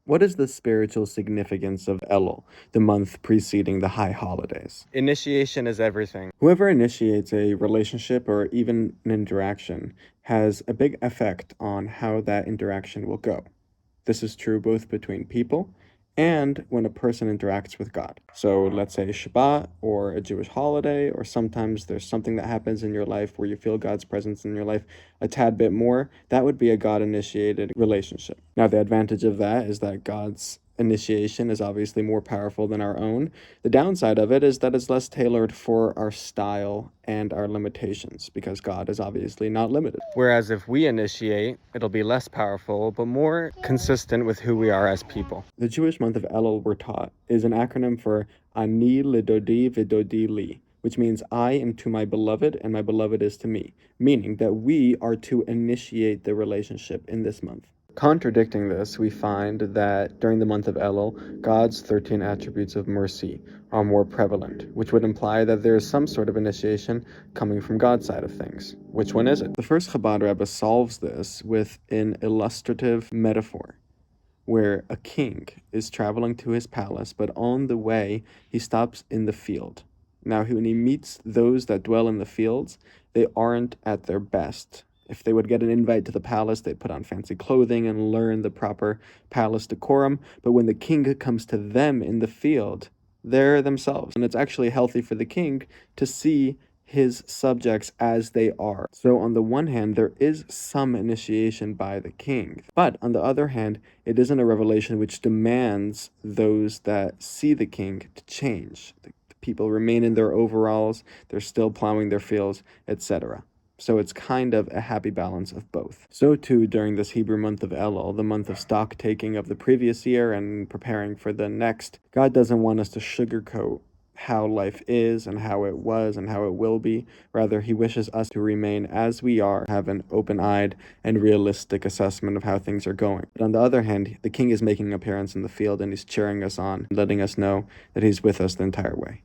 What is the spiritual significance of Elul, the month preceding the high holidays? Initiation is everything. Whoever initiates a relationship or even an interaction has a big effect on how that interaction will go. This is true both between people and when a person interacts with God. So let's say Shabbat or a Jewish holiday, or sometimes there's something that happens in your life where you feel God's presence in your life a tad bit more. That would be a God-initiated relationship. Now, the advantage of that is that God's initiation is obviously more powerful than our own. The downside of it is that it's less tailored for our style and our limitations, because God is obviously not limited. Whereas if we initiate, it'll be less powerful, but more consistent with who we are as people. The Jewish month of Elul, we're taught, is an acronym for Ani lidodi vidodi li, which means I am to my beloved and my beloved is to me, meaning that we are to initiate the relationship in this month. Contradicting this, we find that during the month of Elul, God's 13 attributes of mercy are more prevalent, which would imply that there is some sort of initiation coming from God's side of things. Which one is it? The first Chabad Rebbe solves this with an illustrative metaphor, where a king is traveling to his palace, but on the way, he stops in the field. Now, when he meets those that dwell in the fields, they aren't at their best. If they would get an invite to the palace, they'd put on fancy clothing and learn the proper palace decorum. But when the king comes to them in the field, they're themselves. And it's actually healthy for the king to see his subjects as they are. So on the one hand, there is some initiation by the king. But on the other hand, it isn't a revelation which demands those that see the king to change. The people remain in their overalls, they're still plowing their fields, etc. So it's kind of a happy balance of both. So too, during this Hebrew month of Elul, the month of stock taking of the previous year and preparing for the next, God doesn't want us to sugarcoat how life is and how it was and how it will be. Rather, he wishes us to remain as we are, have an open-eyed and realistic assessment of how things are going. But on the other hand, the king is making an appearance in the field and he's cheering us on, letting us know that he's with us the entire way.